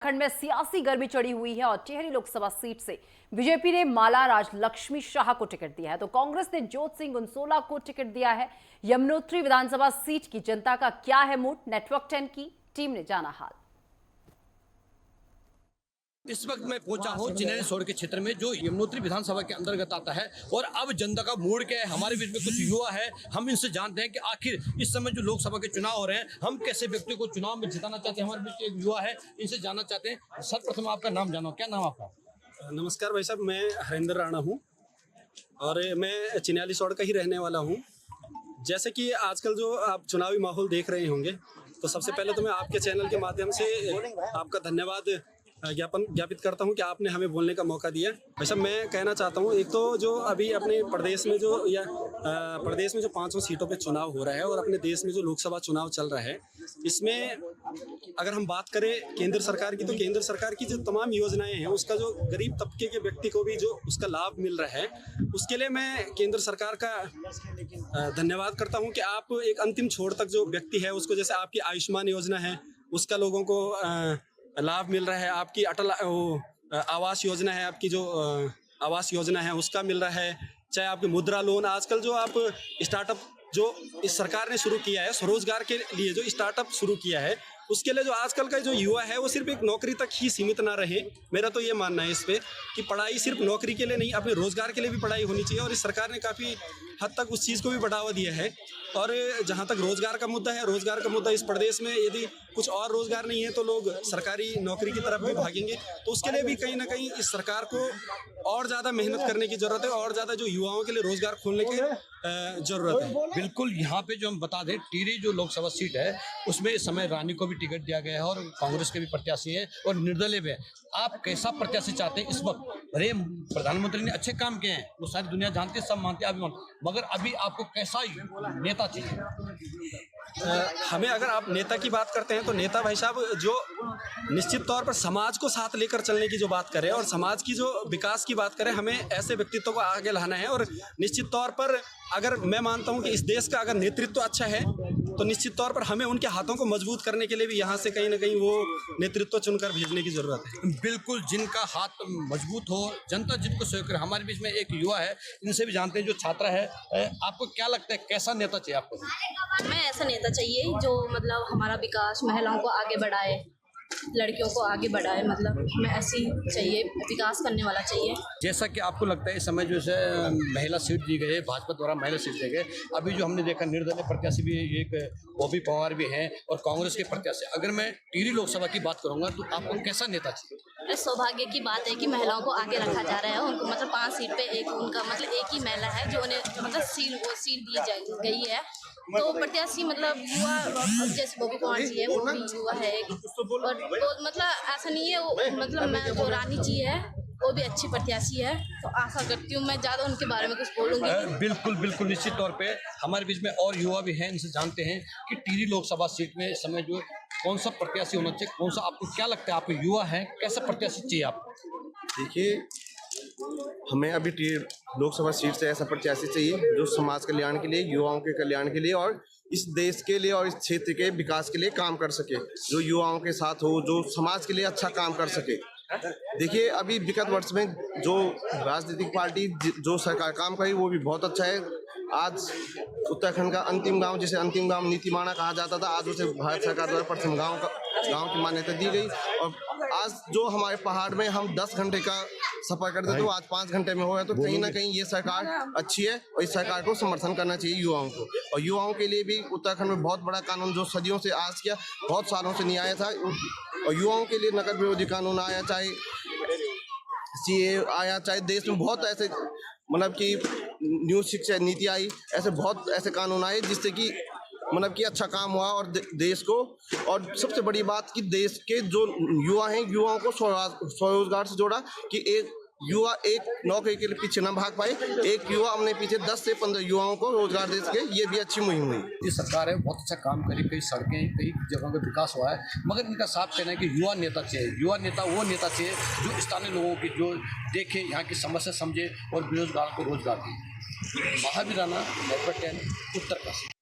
खंड में सियासी गर्मी चढ़ी हुई है और टिहरी लोकसभा सीट से बीजेपी ने माला राजलक्ष्मी शाह को टिकट दिया है तो कांग्रेस ने जोत सिंह गुनसोला को टिकट दिया है। यमुनोत्री विधानसभा सीट की जनता का क्या है मूड, नेटवर्क 10 की टीम ने जाना हाल। इस वक्त मैं पहुंचा हूं चिन्हैनी सोड़ के क्षेत्र में जो यमुनोत्री विधानसभा के अंतर्गत आता है और अब जनता का मूड क्या है। हमारे बीच में कुछ युवा है, हम इनसे जानते हैं कि आखिर इस समय जो लोकसभा के चुनाव हो रहे हैं हम कैसे व्यक्ति को चुनाव में जिताना चाहते हैं। हमारे बीच एक युवा है, इनसे जानना चाहते हैं। सर्वप्रथम आपका नाम जानो, क्या नाम आपका? नमस्कार भाई साहब, मैं हरिंदर राणा हूँ और मैं चिन्हैनी सोड़ का ही रहने वाला हूँ। जैसे कि आजकल जो आप चुनावी माहौल देख रहे होंगे तो सबसे पहले तो मैं आपके चैनल के माध्यम से आपका धन्यवाद ज्ञापित करता हूं कि आपने हमें बोलने का मौका दिया। वैसे मैं कहना चाहता हूं, एक तो जो अभी अपने प्रदेश में जो 500 सीटों पे चुनाव हो रहा है और अपने देश में जो लोकसभा चुनाव चल रहा है, इसमें अगर हम बात करें केंद्र सरकार की तो केंद्र सरकार की जो तमाम योजनाएं हैं उसका जो गरीब तबके के व्यक्ति को भी जो उसका लाभ मिल रहा है, उसके लिए मैं केंद्र सरकार का धन्यवाद करता हूँ कि आप एक अंतिम छोर तक जो व्यक्ति है उसको, जैसे आपकी आयुष्मान योजना है उसका लोगों को लाभ मिल रहा है, आपकी अटल आवास योजना है, आपकी जो आवास योजना है उसका मिल रहा है, चाहे आपकी मुद्रा लोन, आजकल जो आप स्टार्टअप जो इस सरकार ने शुरू किया है, स्वरोजगार के लिए जो स्टार्टअप शुरू किया है, उसके लिए जो आजकल का जो युवा है वो सिर्फ एक नौकरी तक ही सीमित ना रहे। मेरा तो ये मानना है इस पे कि पढ़ाई सिर्फ नौकरी के लिए नहीं, अपने रोजगार के लिए भी पढ़ाई होनी चाहिए और इस सरकार ने काफ़ी हद तक उस चीज़ को भी बढ़ावा दिया है। और जहाँ तक रोजगार का मुद्दा है, रोजगार का मुद्दा इस प्रदेश में यदि कुछ और रोजगार नहीं है तो लोग सरकारी नौकरी की तरफ भी भागेंगे, तो उसके लिए भी कहीं ना कहीं इस सरकार को और ज़्यादा मेहनत करने की ज़रूरत है और ज़्यादा जो युवाओं के लिए रोजगार खोलने की ज़रूरत है। बिल्कुल, यहाँ पे जो हम बता दें टिहरी जो लोकसभा सीट है उसमें इस समय रानी को भी टिकट दिया गया है और कांग्रेस के भी प्रत्याशी हैं और निर्दलीय भी है। आप कैसा प्रत्याशी चाहते हैं इस वक्त? अरे प्रधानमंत्री ने अच्छे काम किए हैं, वो सारी दुनिया जानती है, सब मानते हैं, मगर अभी आपको कैसा नेता चाहिए? हमें अगर आप नेता की बात करते हैं तो नेता भाई साहब जो निश्चित तौर पर समाज को साथ लेकर चलने की जो बात करें और समाज की जो विकास की बात करें, हमें ऐसे व्यक्तित्व को आगे लाना है। और निश्चित तौर पर अगर मैं मानता हूं कि इस देश का अगर नेतृत्व अच्छा है तो निश्चित तौर पर हमें उनके हाथों को मजबूत करने के लिए भी यहाँ से कहीं ना कहीं वो नेतृत्व चुनकर भेजने की जरूरत है। बिल्कुल, जिनका हाथ मजबूत हो, जनता जिनको सहयोग करे। हमारे बीच में एक युवा है, इनसे भी जानते हैं, जो छात्रा है। आपको क्या लगता है कैसा नेता चाहिए आपको? मैं ऐसा नेता चाहिए जो मतलब हमारा विकास, महिलाओं को आगे बढ़ाए, लड़कियों को आगे बढ़ाए, मतलब हमें ऐसी चाहिए, विकास करने वाला चाहिए। जैसा कि आपको लगता है इस समय जो है महिला सीट दी गई है, भाजपा द्वारा महिला सीट दी गई, अभी जो हमने देखा निर्दलीय प्रत्याशी भी एक बॉबी पवार भी हैं और कांग्रेस के प्रत्याशी। अगर मैं टिहरी लोकसभा की बात करूंगा तो आपको कैसा नेता चाहिए? सौभाग्य की बात है कि महिलाओं को आगे रखा जा रहा है। उनको मतलब 5 सीट पे एक उनका मतलब एक ही महिला है जो उन्हें मतलब सीट दी गई है। तो प्रत्याशी मतलब युवा, जैसे बॉबी पवार जी है वो भी युवा है और मतलब ऐसा नहीं है वो, मतलब मैं जो रानी जी है वो भी अच्छी प्रत्याशी है, तो आशा करती हूँ मैं ज़्यादा उनके बारे में कुछ बोलूँगी। बिल्कुल बिल्कुल, निश्चित तौर पे हमारे बीच में और युवा भी हैं, इनसे जानते हैं कि टिहरी लोकसभा सीट में इस समय जो कौन सा प्रत्याशी होना चाहिए, कौन सा आपको क्या लगता है? आप युवा हैं, कैसा प्रत्याशी चाहिए आपको? देखिए, हमें अभी लोकसभा सीट से ऐसा प्रत्याशी चाहिए जो समाज कल्याण के लिए, युवाओं के कल्याण के लिए और इस देश के लिए और इस क्षेत्र के विकास के लिए काम कर सके, जो युवाओं के साथ हो, जो समाज के लिए अच्छा काम कर सके। देखिए, अभी विगत वर्ष में जो राजनीतिक पार्टी जो सरकार काम करी वो भी बहुत अच्छा है। आज उत्तराखंड का अंतिम गांव, जिसे अंतिम गांव नीतिमाणा कहा जाता था, आज उसे भारत सरकार द्वारा प्रथम गांव की मान्यता दी गई। और आज जो हमारे पहाड़ में हम 10 घंटे का सफर करते थे वो आज 5 घंटे में हो गया। तो कहीं ना कहीं ये सरकार अच्छी है और इस सरकार को समर्थन करना चाहिए युवाओं को। और युवाओं के लिए भी उत्तराखंड में बहुत बड़ा कानून जो सदियों से आज किया, बहुत सालों से नहीं आया था, और युवाओं के लिए नकद विरोधी कानून आया, चाहे CA आया, चाहे देश में बहुत ऐसे मतलब कि न्यू शिक्षा नीति आई, ऐसे बहुत ऐसे कानून आए जिससे कि मतलब कि अच्छा काम हुआ और देश को। और सबसे बड़ी बात कि देश के जो युवा हैं, युवाओं को स्वरोजगार से जोड़ा कि एक युवा एक नौकरी के लिए पीछे न भाग पाए, एक युवा अपने पीछे 10 से 15 युवाओं को रोजगार दे सके। ये भी अच्छी मुहिम हुई। ये सरकार है, बहुत अच्छा काम करी, कई सड़कें, कई जगहों पे विकास हुआ है, मगर इनका साफ कहना है कि युवा नेता चाहिए। युवा नेता वो नेता चाहिए जो स्थानीय लोगों की जो देखे, यहाँ की समस्या समझे और बेरोजगार को रोजगार दे। महावीर राणा, नेटवर्क 10, उत्तरकाशी।